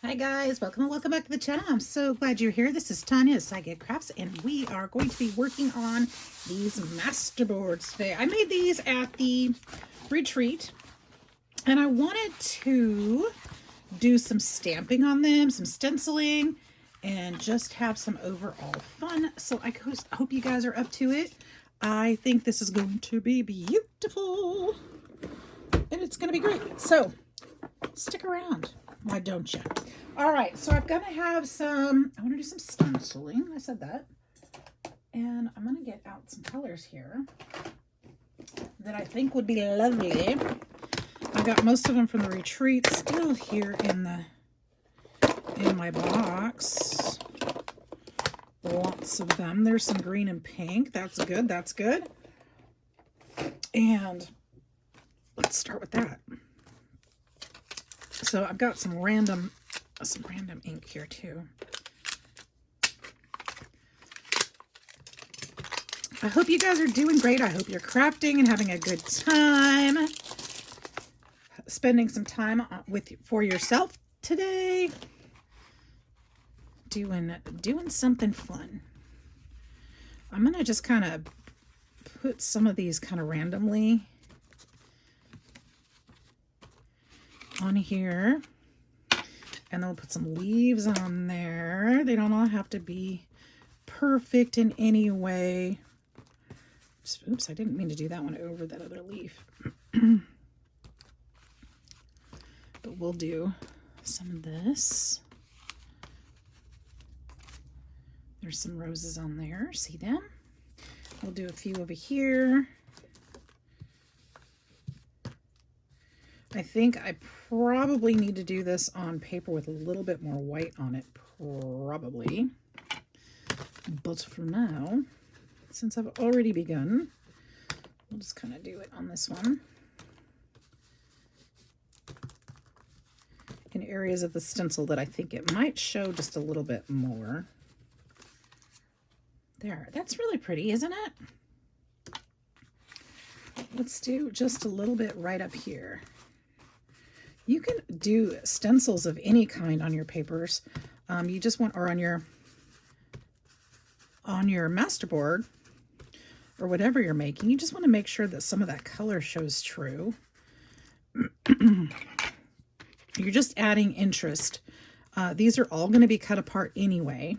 Hi guys, welcome back to the channel. I'm so glad you're here. This is Tanya, Sidegigcrafts, and we are going to be working on these masterboards today. I made these at the retreat, and I wanted to do some stamping on them, some stenciling, and just have some overall fun. So I hope you guys are up to it. I think this is going to be beautiful, and it's going to be great. So stick around. Why don't you? All right, so I'm gonna have I want to do some stenciling. I said that. And I'm gonna get out some colors here that I think would be lovely. I got most of them from the retreat still here in my box. Lots of them. There's some green and pink. That's good. That's good. And let's start with that. So I've got some random ink here too. I hope you guys are doing great. I hope you're crafting and having a good time. Spending some time for yourself today. Doing something fun. I'm gonna just kind of put some of these kind of randomly on here, and then we'll put some leaves on there. They don't all have to be perfect in any way. Oops, I didn't mean to do that one over that other leaf. But we'll do some of this. There's some roses on there, see them? We'll do a few over here. I think I probably need to do this on paper with a little bit more white on it, probably. But for now, since I've already begun, we'll just kind of do it on this one. In areas of the stencil that I think it might show just a little bit more. There, that's really pretty, isn't it? Let's do just a little bit right up here. You can do stencils of any kind on your papers. You just want, or on your masterboard or whatever you're making. You just want to make sure that some of that color shows true. You're just adding interest. These are all going to be cut apart anyway.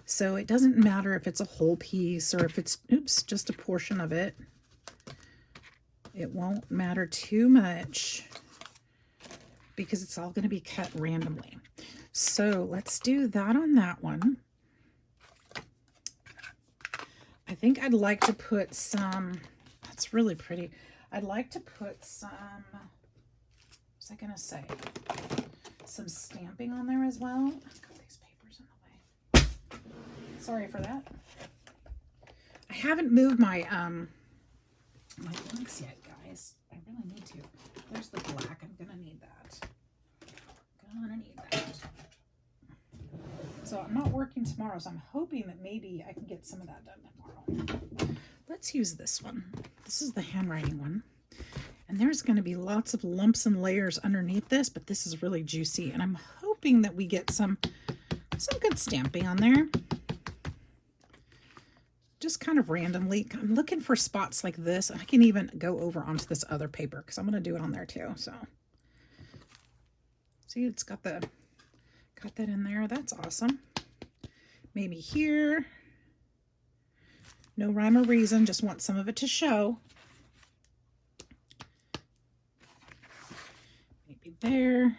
So it doesn't matter if it's a whole piece or if it's, oops, just a portion of it. It won't matter too much, because it's all going to be cut randomly. So let's do that on that one. I think I'd like to put some, that's really pretty. I'd like to put some, what was I going to say? Some stamping on there as well. I've got these papers in the way. Sorry for that. I haven't moved my inks yet, guys. I really need to. There's the black. I'm going to need that. So I'm not working tomorrow, so I'm hoping that maybe I can get some of that done tomorrow. Let's use this one. This is the handwriting one. And there's going to be lots of lumps and layers underneath this, but this is really juicy. And I'm hoping that we get some good stamping on there. Just kind of randomly. I'm looking for spots like this. And I can even go over onto this other paper because I'm going to do it on there too. So see, it's got that in there. That's awesome. Maybe here. No rhyme or reason. Just want some of it to show. Maybe there.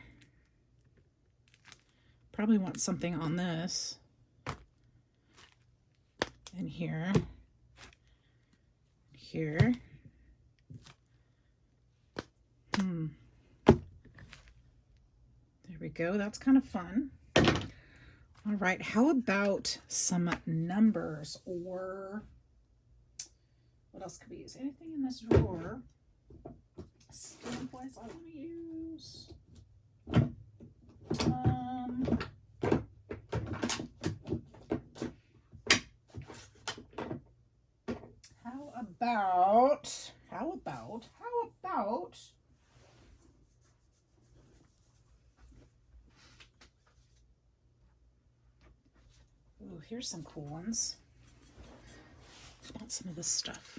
Probably want something on this. And here. Here. There we go. That's kind of fun. All right. How about some numbers, or what else could we use? Anything in this drawer? Stamp-wise, I want to use. How about here's some cool ones. How about some of this stuff?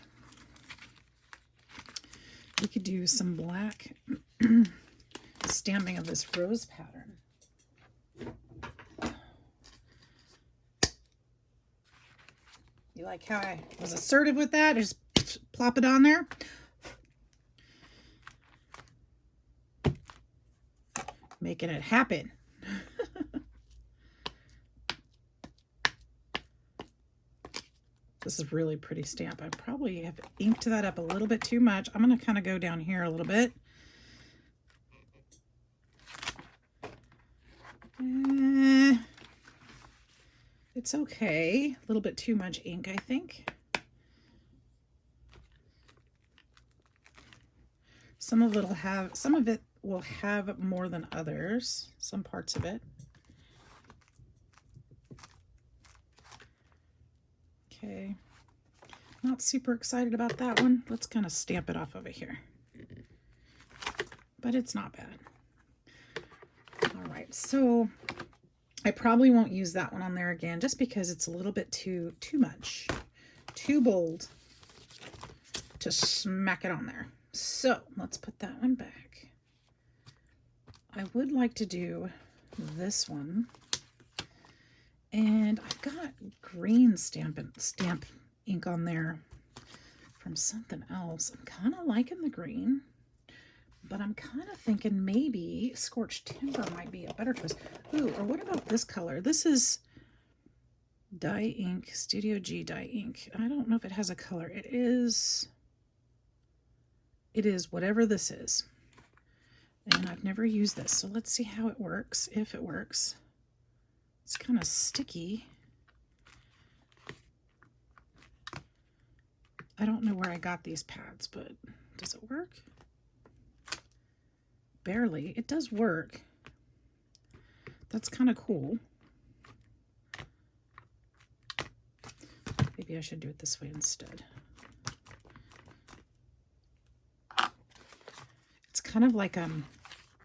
We could do some black stamping of this rose pattern. You like how I was assertive with that? Just plop it on there. Making it happen. This is really pretty stamp. I probably have inked that up a little bit too much. I'm going to kind of go down here a little bit. It's okay. A little bit too much ink, I think. Some of it will have more than others, some parts of it. Okay, not super excited about that one. Let's kind of stamp it off over here. But it's not bad. All right, so I probably won't use that one on there again just because it's a little bit too much, too bold to smack it on there. So let's put that one back. I would like to do this one. And I've got green stamp ink on there from something else. I'm kind of liking the green, but I'm kind of thinking maybe Scorched Timber might be a better choice. Ooh, or what about this color? This is Dye Ink, Studio G Dye Ink. I don't know if it has a color. It is whatever this is. And I've never used this, so let's see how it works, if it works. It's kind of sticky. I don't know where I got these pads, but does it work? Barely. It does work. That's kind of cool. Maybe I should do it this way instead. It's kind of like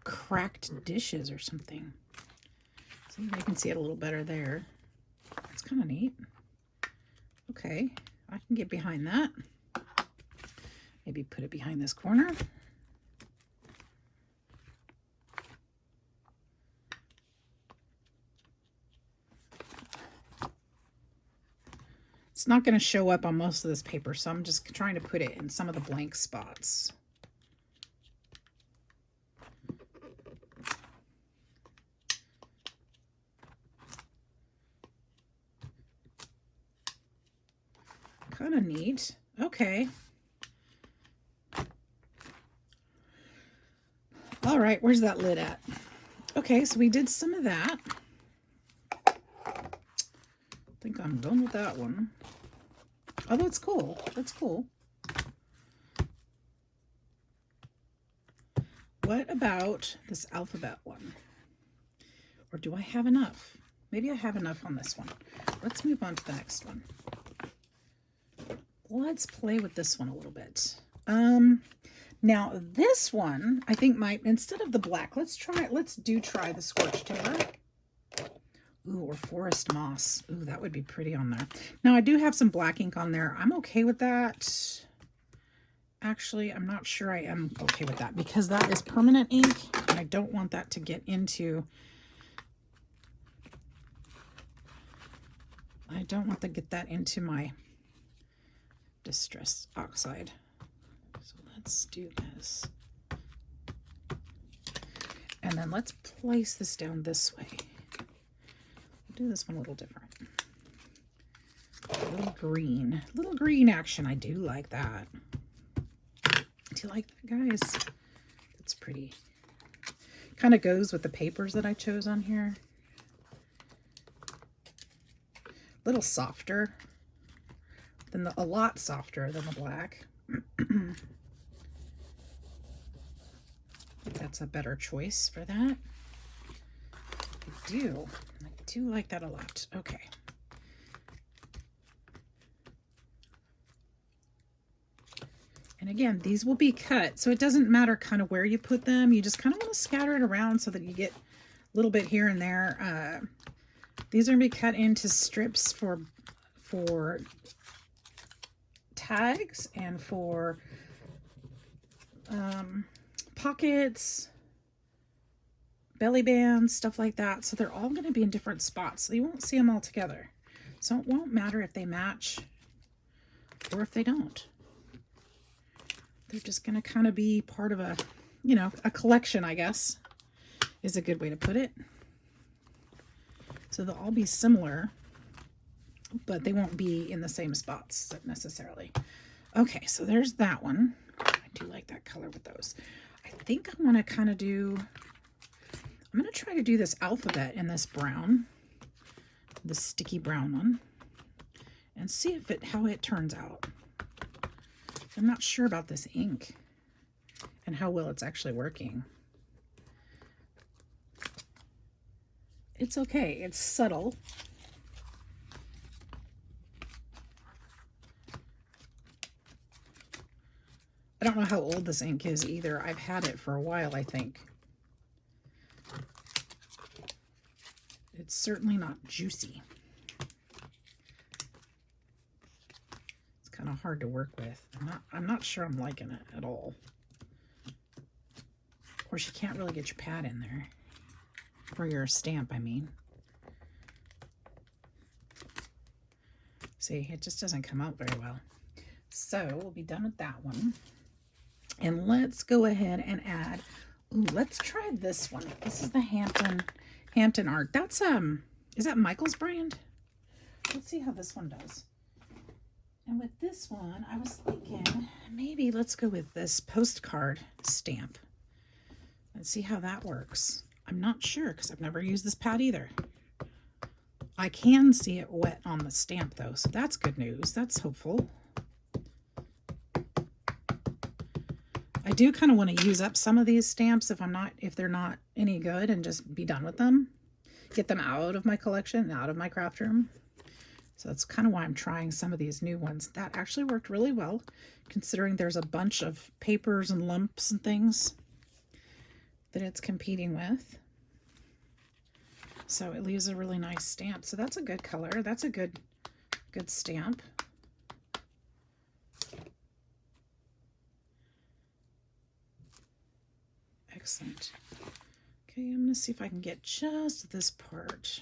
cracked dishes or something. So you can see it a little better there. It's kind of neat. Okay, I can get behind that. Maybe put it behind this corner. It's not going to show up on most of this paper, so I'm just trying to put it in some of the blank spots. Kind of neat. Okay. All right, where's that lid at? Okay, so we did some of that. I think I'm done with that one. Although it's cool. That's cool. What about this alphabet one? Or do I have enough? Maybe I have enough on this one. Let's move on to the next one. Let's play with this one a little bit. Now this one, I think instead of the black, let's try the Scorched Timber. Ooh, or Forest Moss. Ooh, that would be pretty on there. Now I do have some black ink on there. I'm okay with that. Actually, I'm not sure I am okay with that because that is permanent ink and I don't want that to get into, get that into my Distress Oxide. So let's do this. And then let's place this down this way. We'll do this one a little different. A little green action. I do like that. Do you like that, guys? That's pretty. Kind of goes with the papers that I chose on here. A little softer than a lot softer than the black. That's a better choice for that. I do like that a lot. Okay. And again, these will be cut, so it doesn't matter kind of where you put them. You just kind of want to scatter it around so that you get a little bit here and there. These are going to be cut into strips for tags and for pockets, belly bands, stuff like that. So they're all going to be in different spots. So you won't see them all together. So it won't matter if they match or if they don't. They're just going to kind of be part of a, you know, a collection, I guess, is a good way to put it. So they'll all be similar, but they won't be in the same spots necessarily. Okay, so there's that one. I do like that color with those. I think I want to kind of do, I'm going to try to do this alphabet in this brown, the sticky brown one, and see if how it turns out. I'm not sure about this ink and how well it's actually working. It's okay. It's subtle. I don't know how old this ink is either. I've had it for a while, I think. It's certainly not juicy. It's kind of hard to work with. I'm not sure I'm liking it at all. Of course, you can't really get your pad in there. For your stamp, I mean. See, it just doesn't come out very well. So we'll be done with that one. And let's go ahead and add, ooh, let's try this one. This is the Hampton Art. That's, is that Michael's brand? Let's see how this one does. And with this one, I was thinking, maybe let's go with this postcard stamp. Let's see how that works. I'm not sure because I've never used this pad either. I can see it wet on the stamp though, so that's good news. That's hopeful. I do kind of want to use up some of these stamps if they're not any good, and just be done with them. Get them out of my collection, out of my craft room. So that's kind of why I'm trying some of these new ones. That actually worked really well, considering there's a bunch of papers and lumps and things that it's competing with. So it leaves a really nice stamp. So that's a good color. That's a good stamp. Excellent. Okay, I'm going to see if I can get just this part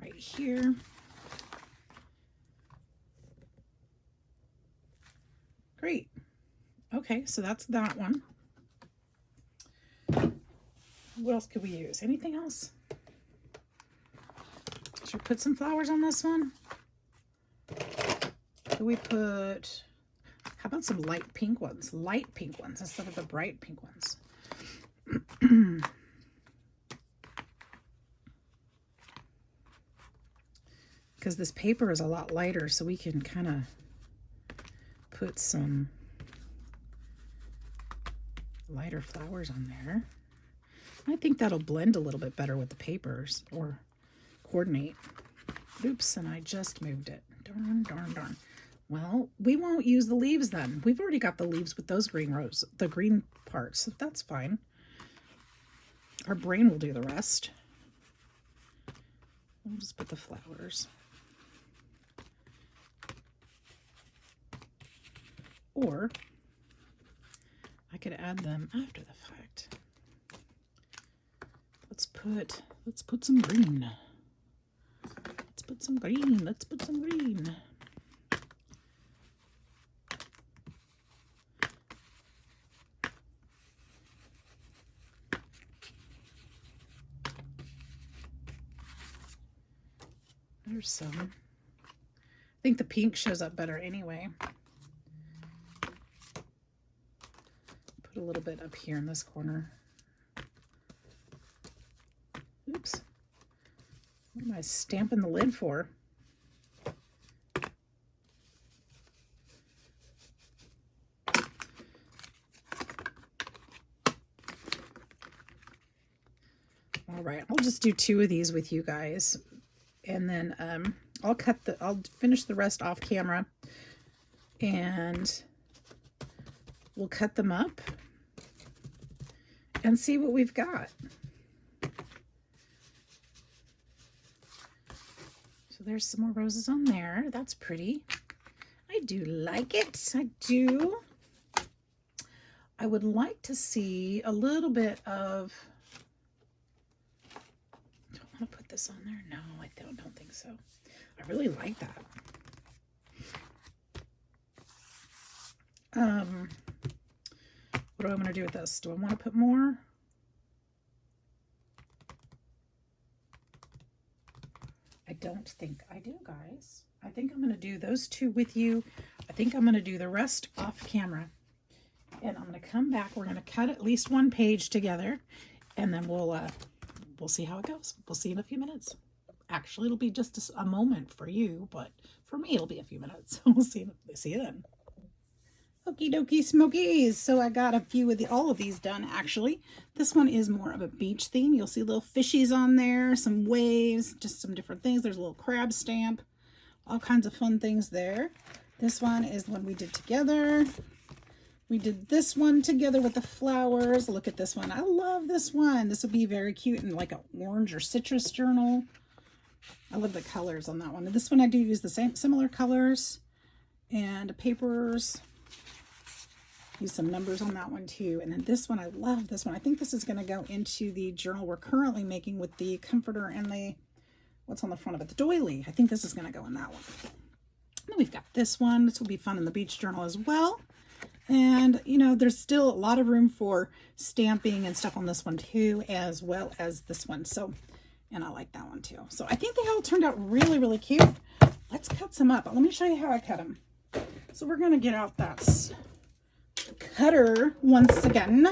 right here. Great. Okay, so that's that one. What else could we use? Anything else? Should we put some flowers on this one? Could we put, how about some light pink ones? Light pink ones instead of the bright pink ones. Because this paper is a lot lighter, so we can kind of put some lighter flowers on there. I think that'll blend a little bit better with the papers, or coordinate. Oops, and I just moved it. Darn, darn, darn. Well, we won't use the leaves then. We've already got the leaves with those green roses, the green parts, so that's fine. Our brain will do the rest. We'll just put the flowers. Or I could add them after the fact. Let's put some green. Let's put some green. Let's put some green. There's some. I think the pink shows up better anyway. Put a little bit up here in this corner. Oops. What am I stamping the lid for? All right, I'll just do 2 of these with you guys, and then I'll finish the rest off camera, and we'll cut them up and see what we've got. So there's some more roses on there. That's pretty. I do like it. I do. I would like to see a little bit of... Do I want to put this on there? No, I don't think so. I really like that. What do I want to do with this? Do I want to put more? I don't think I do, guys. I think I'm going to do those two with you. I think I'm going to do the rest off camera. And I'm going to come back. We're going to cut at least one page together. And then we'll see how it goes. We'll see in a few minutes. Actually, it'll be just a moment for you. But for me, it'll be a few minutes. We'll see you then. Okie dokie smokies. So I got a few of all of these done, actually. This one is more of a beach theme. You'll see little fishies on there, some waves, just some different things. There's a little crab stamp, all kinds of fun things there. This one is the one we did together. We did this one together with the flowers. Look at this one. I love this one. This would be very cute in like an orange or citrus journal. I love the colors on that one. And this one I do use the similar colors and papers. Use some numbers on that one too. And then this one, I love this one. I think this is going to go into the journal we're currently making with the comforter and the, what's on the front of it, the doily. I think this is going to go in that one. And then we've got this one. This will be fun in the beach journal as well. And, you know, there's still a lot of room for stamping and stuff on this one too, as well as this one. So, and I like that one too. So I think they all turned out really, really cute. Let's cut some up. Let me show you how I cut them. So we're going to get out that cutter once again,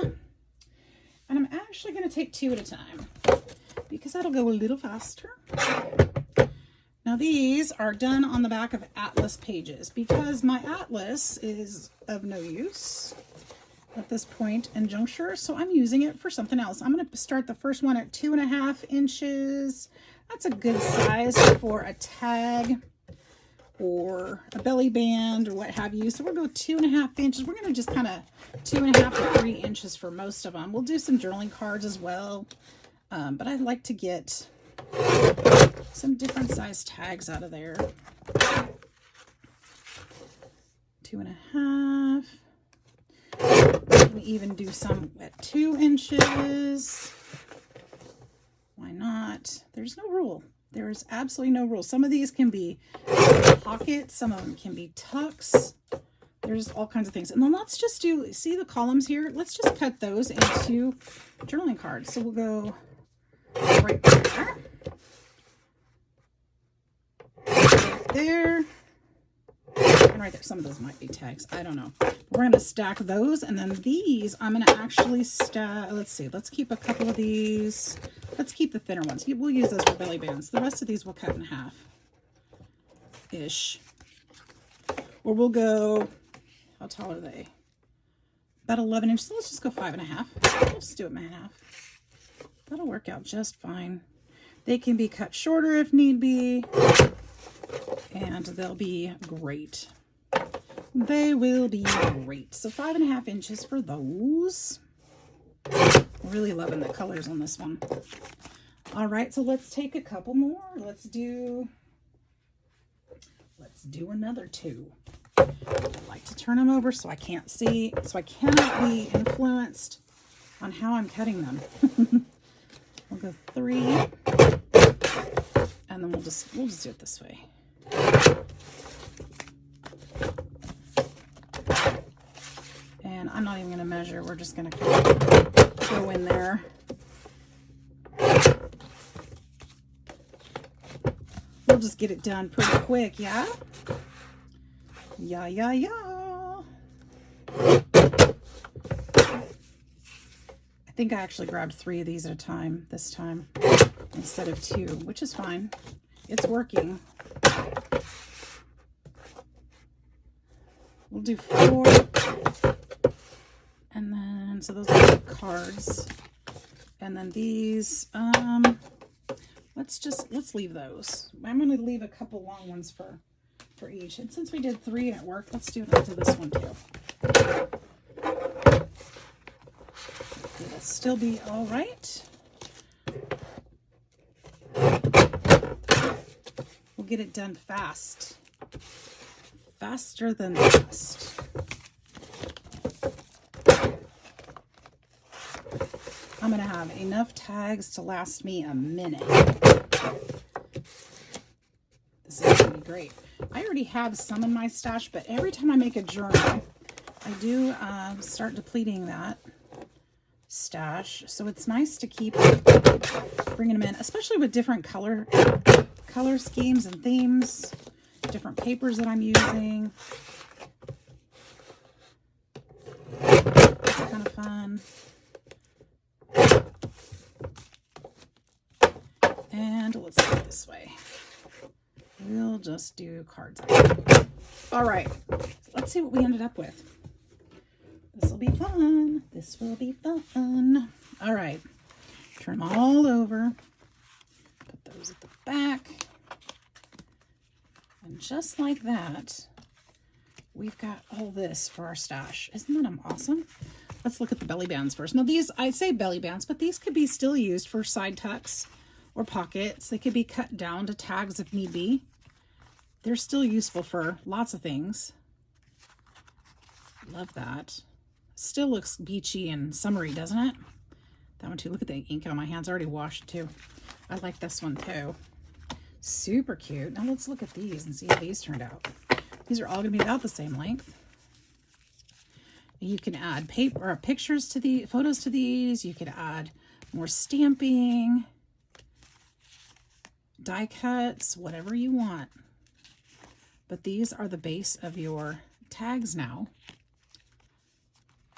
and I'm actually going to take two at a time because that'll go a little faster. Now these are done on the back of atlas pages because my atlas is of no use at this point and juncture, so I'm using it for something else. I'm going to start the first one at 2.5 inches. That's a good size for a tag or a belly band or what have you. So we'll go 2.5 inches. We're going to just kind of 2.5 to 3 inches for most of them. We'll do some journaling cards as well. But I'd like to get some different size tags out of there. 2.5. We can even do some at 2 inches. Why not? There's no rule. There's absolutely no rule. Some of these can be pockets. Some of them can be tucks. There's all kinds of things. And then let's just do, see the columns here? Let's just cut those into journaling cards. So we'll go right there. Right there. And right there. Some of those might be tags. I don't know. We're going to stack those. And then these, I'm going to actually stack. Let's see. Let's keep a couple of these. Let's keep the thinner ones. We'll use those for belly bands. The rest of these we'll cut in half-ish. Or we'll go, how tall are they? About 11 inches. So let's just go 5.5. We'll just do it in half. That'll work out just fine. They can be cut shorter if need be. And they'll be great. They will be great. So 5.5 inches for those. Really loving the colors on this one. All right, so let's take a couple more. Let's do another two. I like to turn them over so I can't see, so I cannot be influenced on how I'm cutting them. We'll go 3, and then we'll just do it this way. And I'm not even going to measure. We're just going to go in there. We'll just get it done pretty quick, yeah? Yeah. I think I actually grabbed 3 of these at a time this time instead of 2, which is fine. It's working. We'll do 4. And then, so those are the cards. And then these, let's leave those. I'm going to leave a couple long ones for each. And since we did 3 and it worked, let's do it onto this one too. It'll still be all right. We'll get it done fast. Faster than fast. I'm going to have enough tags to last me a minute. This is going to be great. I already have some in my stash, but every time I make a journal, I do start depleting that stash. So it's nice to keep bringing them in, especially with different color schemes and themes, different papers that I'm using. It's kind of fun. And let's do it this way. We'll just do cards. All right, let's see what we ended up with. This will be fun. This will be fun. All right, turn them all over. Put those at the back. And just like that, we've got all this for our stash. Isn't that awesome? Let's look at the belly bands first. Now these, I say belly bands, but these could be still used for side tucks or pockets. They could be cut down to tags if need be. They're still useful for lots of things. Love that. Still looks beachy and summery, doesn't it? That one too. Look at the ink on my hands. I already washed too. I like this one too. Super cute. Now let's look at these and see how these turned out. These are all going to be about the same length. You can add paper or pictures to the photos to these. You could add more stamping, die cuts, whatever you want. But these are the base of your tags now.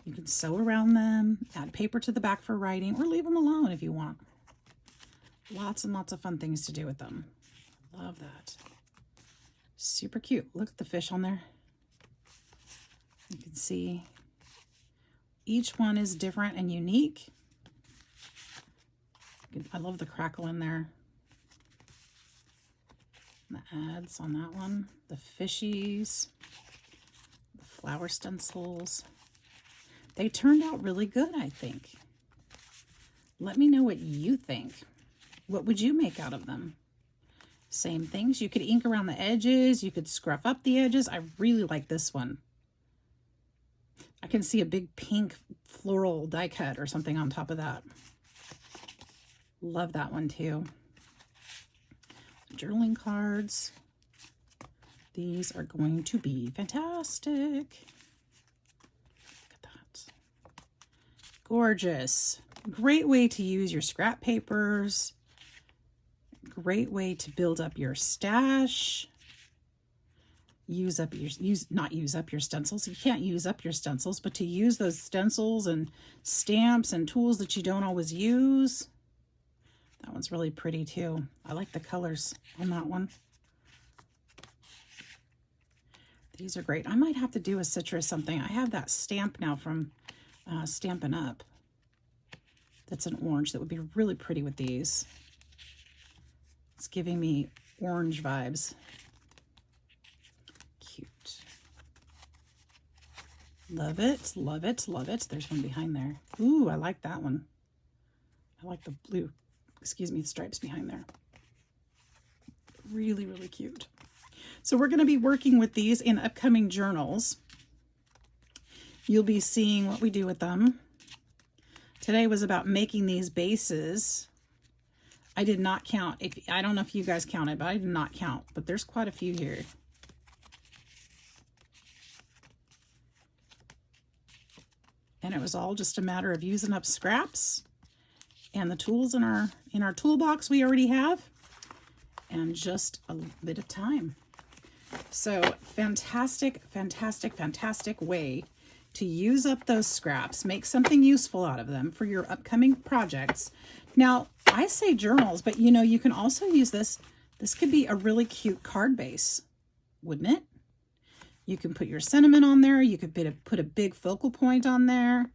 You can sew around them, add paper to the back for writing, or leave them alone if you want. Lots and lots of fun things to do with them. Love that. Super cute. Look at the fish on there. You can see each one is different and unique. I love the crackle in there. The ads on that one. The fishies. The flower stencils. They turned out really good, I think. Let me know what you think. What would you make out of them? Same things. You could ink around the edges. You could scruff up the edges. I really like this one. I can see a big pink floral die cut or something on top of that. Love that one too. Journaling cards. These are going to be fantastic. Look at that. Gorgeous. Great way to use your scrap papers. Great way to build up your stash. Not use up your stencils. You can't use up your stencils, but to use those stencils and stamps and tools that you don't always use. That one's really pretty too. I like the colors on that one. These are great. I might have to do a citrus something. I have that stamp now from Stampin' Up. That's an orange that would be really pretty with these. It's giving me orange vibes. Cute. Love it, love it, love it. There's one behind there. Ooh, I like that one. I like the blue, the stripes behind there. Really, really cute. So we're going to be working with these in upcoming journals. You'll be seeing what we do with them. Today was about making these bases. I did not count. I don't know if you guys counted, but I did not count. But there's quite a few here. And it was all just a matter of using up scraps and the tools in our toolbox we already have, and just a bit of time. So fantastic, fantastic, fantastic way to use up those scraps, make something useful out of them for your upcoming projects. Now, I say journals, but you know, you can also use this. This could be a really cute card base, wouldn't it? You can put your sentiment on there. You could put a big focal point on there.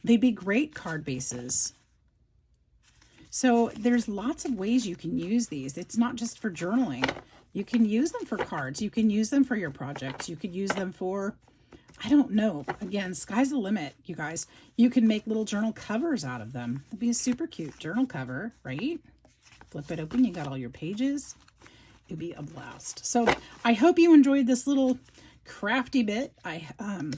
They'd be great card bases. So there's lots of ways you can use these. It's not just for journaling. You can use them for cards. You can use them for your projects. You could use them for, I don't know. Again, sky's the limit, you guys. You can make little journal covers out of them. It'd be a super cute journal cover, right? Flip it open. You got all your pages. It'd be a blast. So I hope you enjoyed this little crafty bit. I am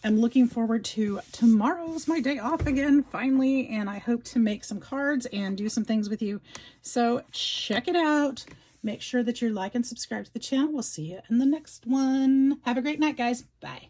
looking forward to tomorrow's my day off again, finally, and I hope to make some cards and do some things with you. So check it out. Make sure that you're like and subscribe to the channel. We'll see you in the next one. Have a great night, guys. Bye.